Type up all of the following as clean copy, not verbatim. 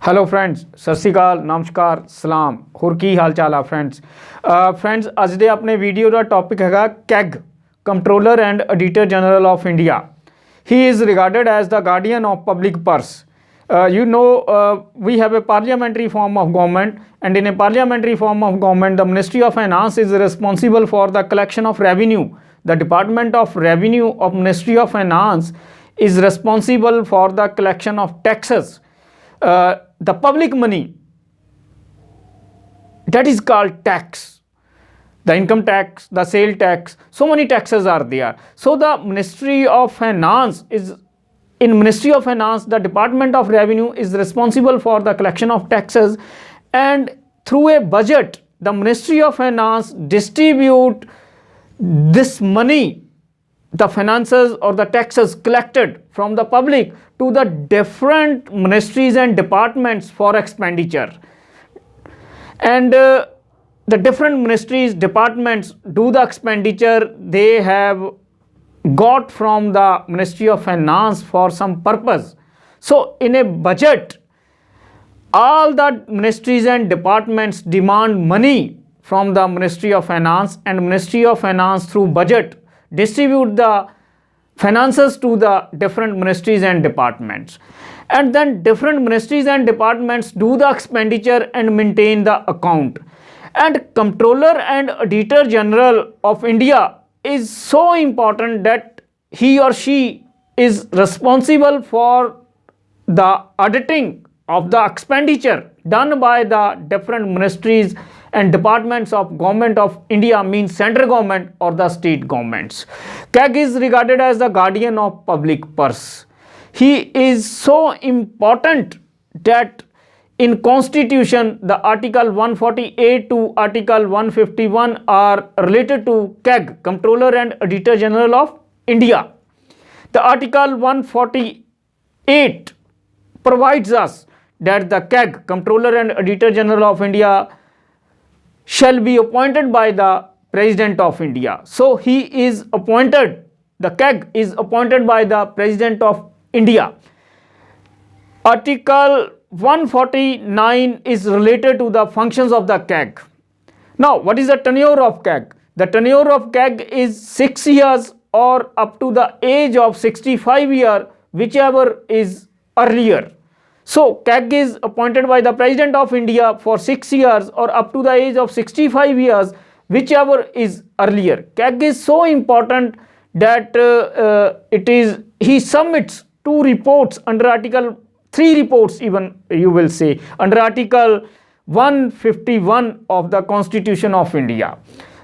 Hello friends, सत श्री अकाल, नमस्कार, सलाम। होर की हाल चाल आ फ्रेंड्स। फ्रेंड्स अज दे अपने वीडियो का टॉपिक हैगा CAG, controller and auditor general of India. He is regarded as the guardian of public purse. You know, we have a parliamentary form of government, and in a parliamentary form of government, the Ministry of Finance is responsible for the collection of revenue. The Department of Revenue of Ministry of Finance is responsible for the collection of taxes. The public money, that is called tax. The income tax, the sale tax, so many taxes are there. So the Ministry of Finance is, in Ministry of Finance, the Department of Revenue is responsible for the collection of taxes, and through a budget the Ministry of Finance distribute this money, the finances or the taxes collected from the public, to the different ministries and departments for expenditure. And the different ministries, departments do the expenditure they have got from the Ministry of Finance for some purpose. So in a budget, all the ministries and departments demand money from the Ministry of Finance, and Ministry of Finance through budget distribute the finances to the different ministries and departments. And then different ministries and departments do the expenditure and maintain the account. And Comptroller and Auditor General of India is so important that he or she is responsible for the auditing of the expenditure done by the different ministries and departments of Government of India, means central government or the state governments. CAG is regarded as the guardian of public purse. He is so important that in Constitution the Article 148 to Article 151 are related to CAG, Comptroller and Auditor General of India. The Article 148 provides us that the CAG, Comptroller and Auditor General of India, shall be appointed by the President of India. So he is appointed, the CAG is appointed by the President of India. Article 149 is related to the functions of the CAG. Now, what is the tenure of CAG? The tenure of CAG is 6 years or up to the age of 65 years, whichever is earlier. So CAG is appointed by the President of India for 6 years or up to the age of 65 years, whichever is earlier. CAG is so important that he submits 2 reports under Article 3 reports, even you will say, under Article 151 of the Constitution of India.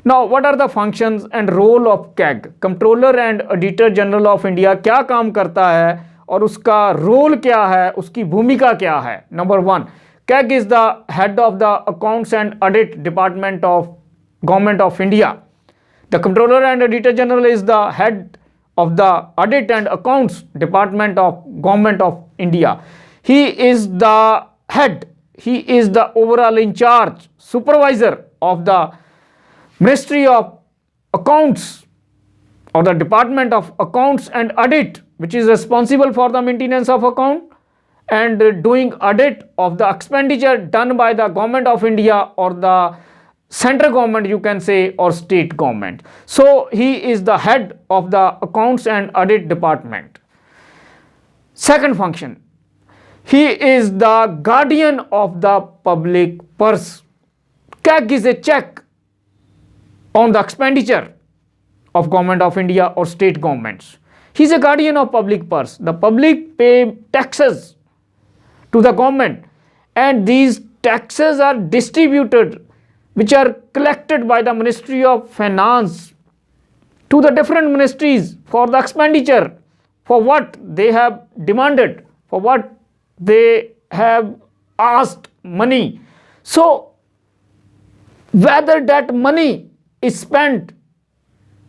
Now, what are the functions and role of CAG? Comptroller and Auditor General of India क्या काम करता है और उसका role क्या है, उसकी भूमिका क्या है? Number 1, CAG is the head of the Accounts and Audit Department of Government of India. The Comptroller and Auditor General is the head of the Audit and Accounts Department of Government of India. He is the head, he is the overall in charge, supervisor of the Ministry of Accounts or the Department of Accounts and Audit, which is responsible for the maintenance of account and doing audit of the expenditure done by the Government of India or the central government, you can say, or state government. So he is the head of the Accounts and Audit Department. Second function, he is the guardian of the public purse. CAG is a check on the expenditure of Government of India or state governments. He is a guardian of public purse. The public pay taxes to the government, and these taxes are distributed, which are collected by the Ministry of Finance to the different ministries for the expenditure, for what they have demanded, for what they have asked money. So whether that money is spent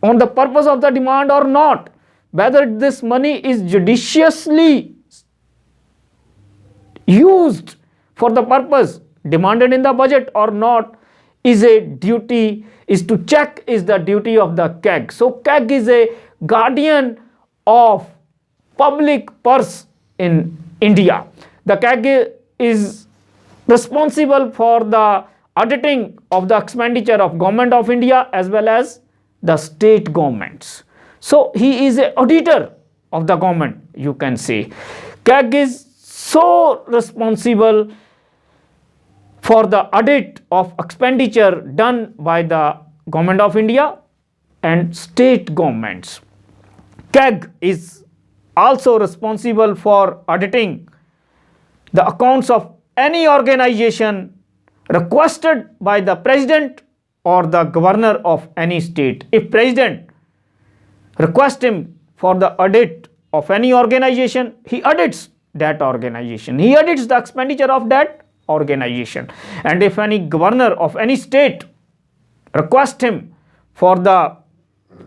on the purpose of the demand or not, whether this money is judiciously used for the purpose demanded in the budget or not, is a duty, is to check, is the duty of the CAG. So CAG is a guardian of public purse in India. The CAG is responsible for the auditing of the expenditure of Government of India as well as the state governments. So he is an auditor of the government, you can say. CAG is so responsible for the audit of expenditure done by the Government of India and state governments. CAG is also responsible for auditing the accounts of any organization requested by the president or the governor of any state. If president requests him for the audit of any organization, he audits that organization. He audits the expenditure of that organization. And if any governor of any state requests him for the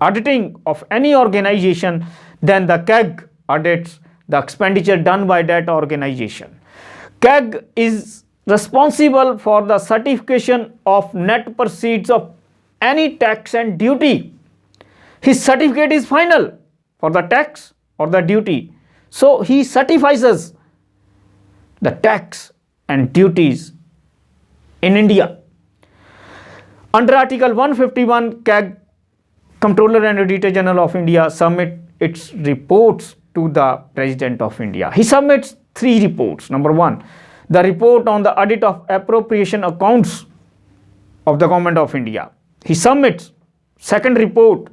auditing of any organization, then the CAG audits the expenditure done by that organization. CAG is responsible for the certification of net proceeds of any tax and duty. His certificate is final for the tax or the duty. So he certifies the tax and duties in India. Under Article 151, CAG, Comptroller and Auditor General of India, submit its reports to the President of India. He submits 3 reports. Number 1, the report on the audit of appropriation accounts of the Government of India. He submits 2nd report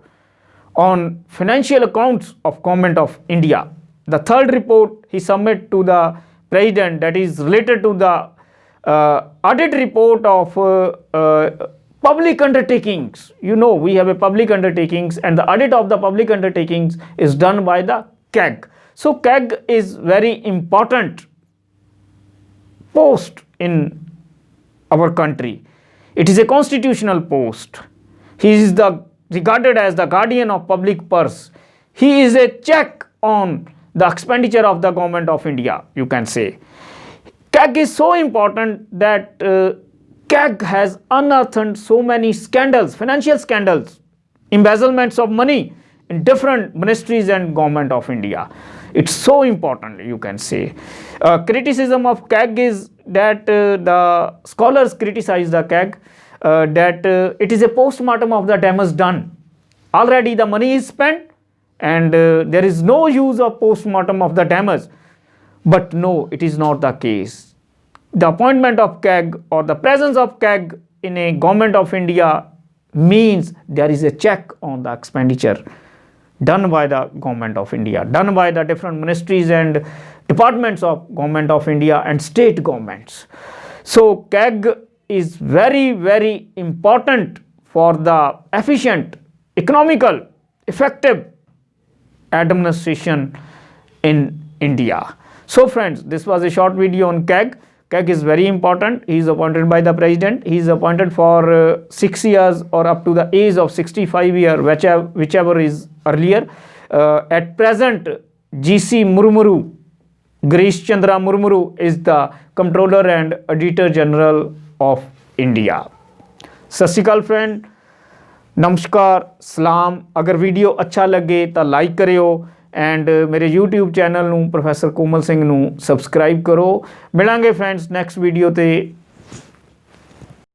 on financial accounts of Government of India. The 3rd report he submits to the President, that is related to the audit report of public undertakings. You know, we have a public undertakings, and the audit of the public undertakings is done by the CAG. So CAG is very important post in our country. It is a constitutional post. He is regarded as the guardian of public purse. He is a check on the expenditure of the Government of India, you can say. CAG is so important that CAG has unearthed so many scandals, financial scandals, embezzlements of money in different ministries and Government of India. It's so important, you can say. Criticism of CAG is that the scholars criticize the CAG that it is a post-mortem of the damage done. Already the money is spent and there is no use of post-mortem of the damage. But no, it is not the case. The appointment of CAG or the presence of CAG in a Government of India means there is a check on the expenditure done by the Government of India, done by the different ministries and departments of Government of India and state governments. So CAG is very, very important for the efficient, economical, effective administration in India. So friends, this was a short video on CAG. CAG is very important. He is appointed by the President. He is appointed for 6 years or up to the age of 65 years, whichever is earlier. At present, GC Murmuru, Girish Chandra Murmuru is the Comptroller and Auditor General of India. सत श्री अकाल friend, नमस्कार, सलाम। अगर video अच्छा लगे तो like करियो and मेरे YouTube चैनल ਨੂੰ प्रोफैसर कोमल सिंह ਨੂੰ सब्सक्राइब करो। मिलांगे फ्रेंड्स नैक्सट वीडियो ते।